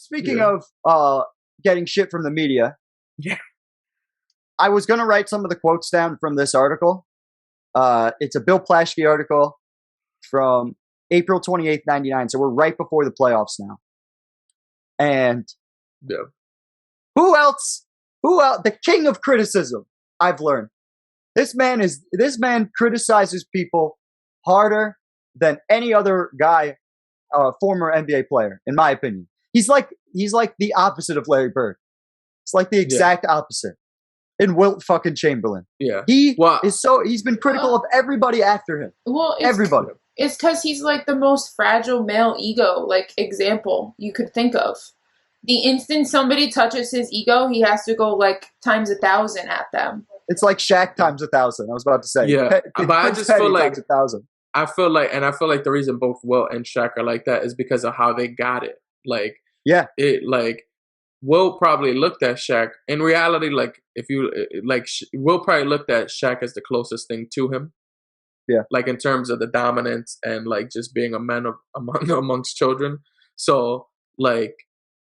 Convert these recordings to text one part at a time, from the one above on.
speaking of getting shit from the media, Yeah. I was going to write some of the quotes down from this article. It's a Bill Plaschke article from April 28th, 99. So we're right before the playoffs now. And who else? The king of criticism, I've learned. This man criticizes people harder than any other guy, former NBA player, in my opinion. He's like the opposite of Larry Bird. It's like the exact opposite. In Wilt fucking Chamberlain. Yeah. He's been critical of everybody after him. Well, everybody. It's because he's like the most fragile male ego, like, example you could think of. The instant somebody touches his ego, he has to go like times 1,000 at them. It's like Shaq times 1,000. I was about to say. Yeah. But I just feel like 1,000. I feel like the reason both Wilt and Shaq are like that is because of how they got it. Like, Wilt probably looked at Shaq. In reality, like, Wilt probably looked at Shaq as the closest thing to him. Yeah. Like, in terms of the dominance and, like, just being a man amongst children. So, like,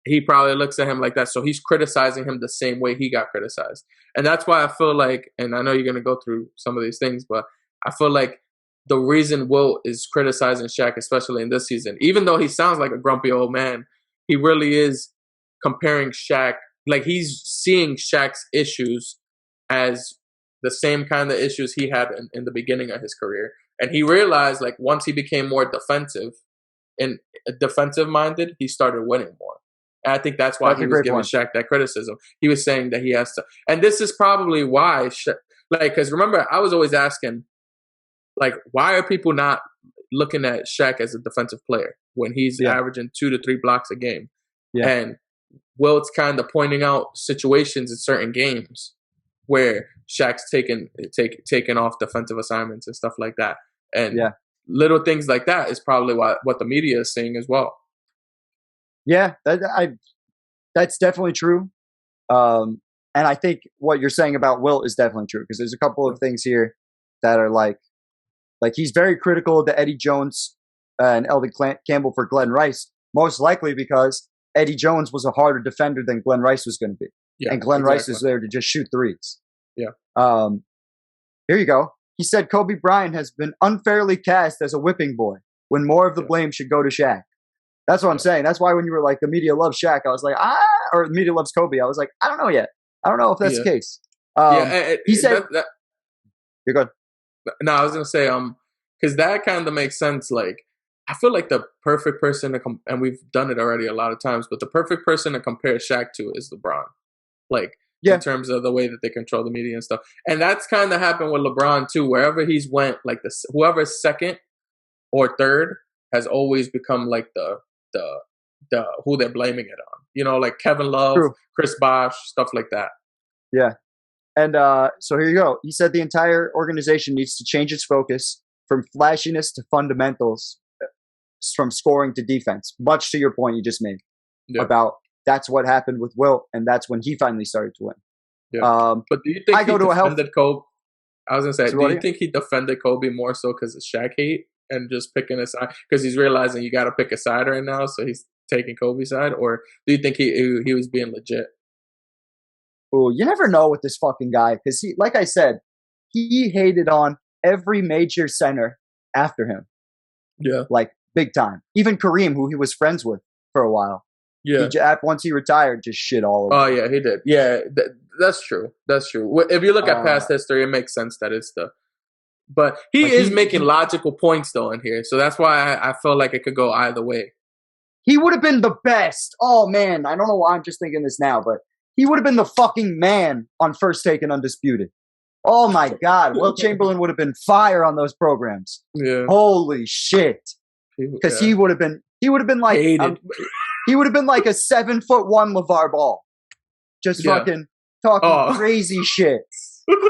he probably looks at him like that. So he's criticizing him the same way he got criticized. And that's why I feel like, and I know you're going to go through some of these things, but I feel like the reason Wilt is criticizing Shaq, especially in this season, even though he sounds like a grumpy old man, he really is comparing Shaq, like, he's seeing Shaq's issues as the same kind of issues he had in the beginning of his career. And he realized, like, once he became more defensive minded, he started winning more. And I think that's why he was giving Shaq that criticism. He was saying that he has to, and this is probably why, because remember, I was always asking, like, why are people not looking at Shaq as a defensive player when he's averaging 2 to 3 blocks a game? Yeah. And Wilt's kind of pointing out situations in certain games where Shaq's taking off defensive assignments and stuff like that. And little things like that is probably what the media is saying as well. Yeah, that's definitely true. And I think what you're saying about Wilt is definitely true, because there's a couple of things here that are like he's very critical to Eddie Jones and Eldon Campbell for Glenn Rice, most likely because Eddie Jones was a harder defender than Glenn Rice was going to be. Yeah, and Glenn Rice is there to just shoot threes. Yeah. Here you go. He said Kobe Bryant has been unfairly cast as a whipping boy when more of the blame should go to Shaq. That's what I'm saying. That's why when you were like, the media loves Shaq, I was like, or the media loves Kobe, I was like, I don't know yet. I don't know if that's the case. He said, you're good. No, I was going to say, because that kind of makes sense. Like, I feel like the perfect person to and we've done it already a lot of times, but the perfect person to compare Shaq to is LeBron. Like, in terms of the way that they control the media and stuff. And that's kind of happened with LeBron too. Wherever he's went, like, whoever's second or third has always become like the who they're blaming it on. You know, like Kevin Love, Chris Bosh, stuff like that. Yeah. And so here you go. He said the entire organization needs to change its focus from flashiness to fundamentals, from scoring to defense. Much to your point you just made about that's what happened with Wilt, and that's when he finally started to win. Yeah. But do you think he defended Kobe? I was going to say, do you think he defended Kobe more so because of Shaq hate and just picking a side? Because he's realizing you got to pick a side right now, so he's taking Kobe's side? Or do you think he was being legit? Oh, you never know with this fucking guy, because he, like I said, he hated on every major center after him. Yeah. Like, big time. Even Kareem, who he was friends with for a while. Yeah. Once he retired, just shit all over. Oh, yeah, he did. Yeah, that's true. That's true. If you look at past history, it makes sense that it's the... But he is making logical points, though, in here. So that's why I feel like it could go either way. He would have been the best. Oh, man. I don't know why I'm just thinking this now, but he would have been the fucking man on First Take and Undisputed. Oh, my God. Wilt Chamberlain would have been fire on those programs. Yeah. Holy shit. Because he would have been like... he would have been like a 7'1" LeVar Ball. Just fucking talking crazy shit.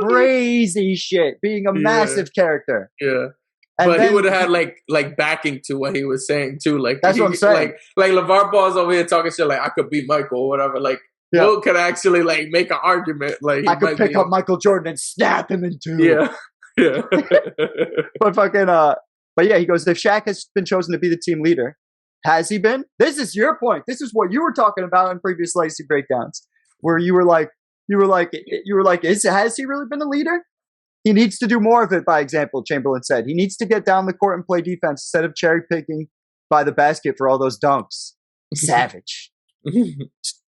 Crazy shit. Being a massive character. Yeah. And but he would have had like backing to what he was saying too. Like, that's what I'm saying. Like LeVar Ball's over here talking shit like, I could beat Michael or whatever. Like, Wilt could actually like make an argument. Like, I could pick up Michael Jordan and snap him in two. Yeah. Yeah. But yeah, he goes, if Shaq has been chosen to be the team leader, Has he been? This is your point. This is what you were talking about in previous legacy breakdowns, where you were like, has he really been a leader? He needs to do more of it, by example, Chamberlain said. He needs to get down the court and play defense instead of cherry picking by the basket for all those dunks. Savage.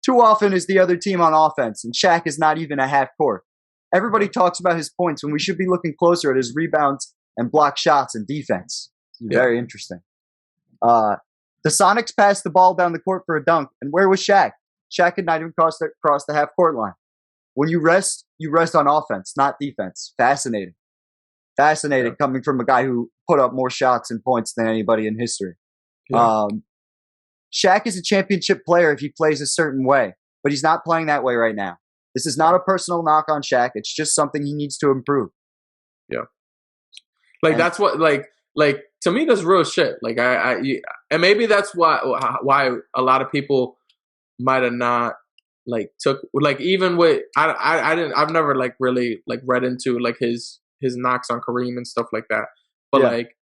Too often is the other team on offense, and Shaq is not even a half court. Everybody talks about his points when we should be looking closer at his rebounds and block shots and defense. Very interesting. The Sonics passed the ball down the court for a dunk, and where was Shaq? Shaq had not even crossed the half court line. When you rest on offense, not defense. Fascinating. Fascinating coming from a guy who put up more shots and points than anybody in history. Yeah. Shaq is a championship player if he plays a certain way, but he's not playing that way right now. This is not a personal knock on Shaq. It's just something he needs to improve. Yeah. Like, that's what, like, to me, that's real shit. Like, and maybe that's why a lot of people might have not, like, took, like, even with, I've never, like, really, like, read into, like, his knocks on Kareem and stuff like that. But, like,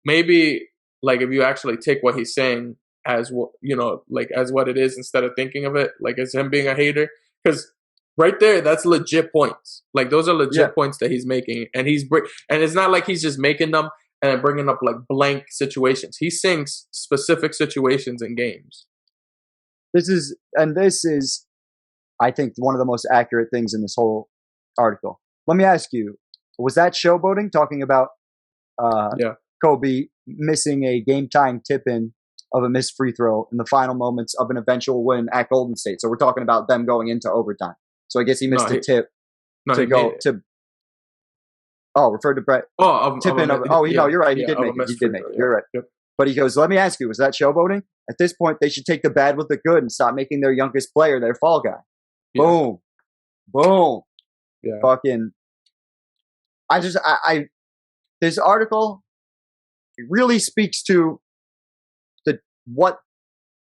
maybe, like, if you actually take what he's saying as what, you know, like, as what it is, instead of thinking of it, like, as him being a hater, because right there, that's legit points. Like, those are legit points that he's making. And and it's not like he's just making them and then bringing up, like, blank situations. He sings specific situations in games. This is, I think, one of the most accurate things in this whole article. Let me ask you, was that showboating, talking about Kobe missing a game-tying tip-in of a missed free throw in the final moments of an eventual win at Golden State? So we're talking about them going into overtime. So I guess he missed a tip referred to Brett. You're right. He did make it. You're right. Yep. But he goes, let me ask you, was that showboating? At this point, they should take the bad with the good and stop making their youngest player their fall guy. Yeah. Boom. Boom. Yeah. Fucking. This article, it really speaks to what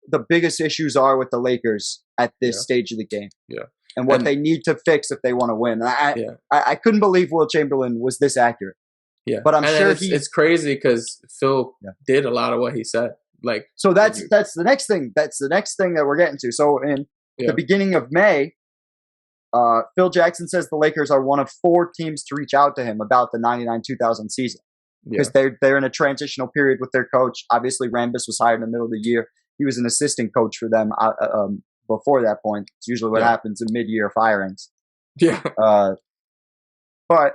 the biggest issues are with the Lakers at this stage of the game. Yeah. And what they need to fix if they want to win. I couldn't believe Wilt Chamberlain was this accurate. Yeah. But I'm sure it's crazy because Phil did a lot of what he said. Like, so that's the next thing. That's the next thing that we're getting to. So in the beginning of May, Phil Jackson says the Lakers are one of 4 teams to reach out to him about the 99-2000 season. Because they're in a transitional period with their coach. Obviously, Rambis was hired in the middle of the year. He was an assistant coach for them before that point. It's usually what happens in mid-year firings. Yeah. But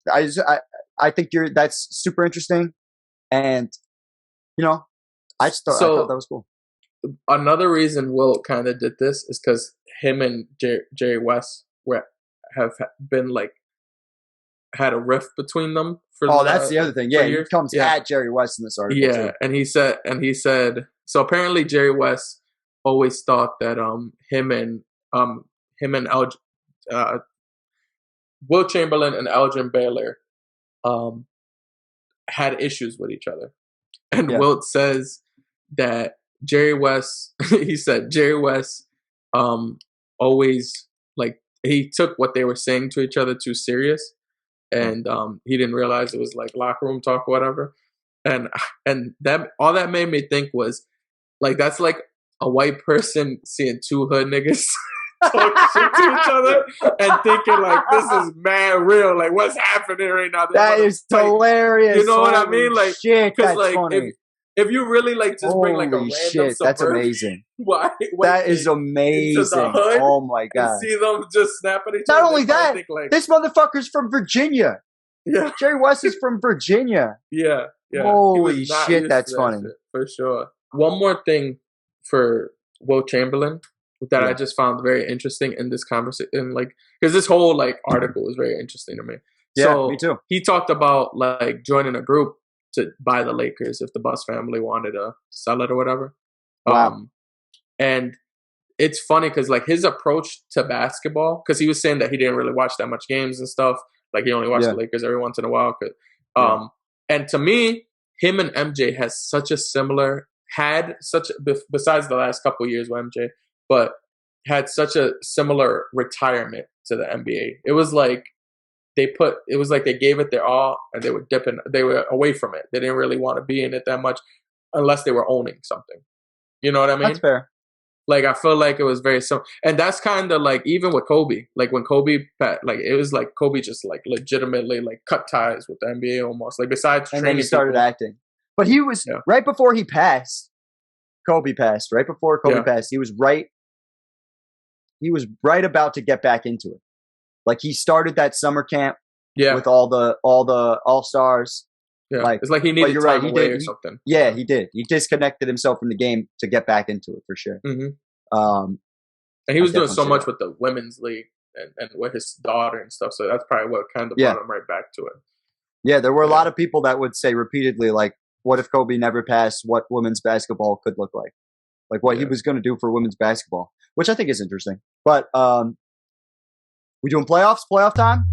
I think that's super interesting, and you know, I thought that was cool. Another reason Wilt kind of did this is because him and Jerry West have been like had a rift between them. That's the other thing. Yeah, he comes at Jerry West in this article. Yeah, too. and he said so. Apparently, Jerry West always thought that him and Wilt Chamberlain and Elgin Baylor had issues with each other, and Wilt says that Jerry West. He said Jerry West always, like, he took what they were saying to each other too serious. And he didn't realize it was like locker room talk or whatever. And that all that made me think was, like, that's like a white person seeing 2 hood niggas talk shit to each other and thinking, like, this is mad real. Like, what's happening right now? That is hilarious. You know what I mean? Like, shit, that's like, funny. If you really, like, just bring, like, a random shit, that's amazing. That is amazing. Oh my god! See them just snapping at each other. Not only that, this motherfucker's from Virginia. Yeah, Jerry West is from Virginia. Yeah. Holy shit, that's funny for sure. One more thing for Wilt Chamberlain that I just found very interesting in this conversation, like, because this whole, like, article is very interesting to me. Yeah, so me too. He talked about, like, joining a group to buy the Lakers if the Buss family wanted to sell it or whatever. Wow. And it's funny because, like, his approach to basketball, because he was saying that he didn't really watch that much games and stuff. Like, he only watched the Lakers every once in a while. And to me, him and MJ besides the last couple of years with MJ, but had such a similar retirement to the NBA. It was like they gave it their all and they were away from it. They didn't really want to be in it that much. unless they were owning something. You know what I mean? That's fair. Like, I feel like it was very simple. And that's kind of like, even with Kobe, like when Kobe, like it was like Kobe just like legitimately like cut ties with the NBA almost. Like besides And training then he started people, acting. But he was, right before he passed, Kobe passed. Right before Kobe passed, he was right about to get back into it. Like he started that summer camp with all the all-stars. Yeah, like, it's like he needed time away or something. Yeah, he did. He disconnected himself from the game to get back into it for sure. And he was doing so much with the women's league and with his daughter and stuff. So that's probably what kind of brought him right back to it. Yeah, there were a lot of people that would say repeatedly, like, what if Kobe never passed, what women's basketball could look like. Like what he was going to do for women's basketball, which I think is interesting. But we doing playoffs? Playoff time?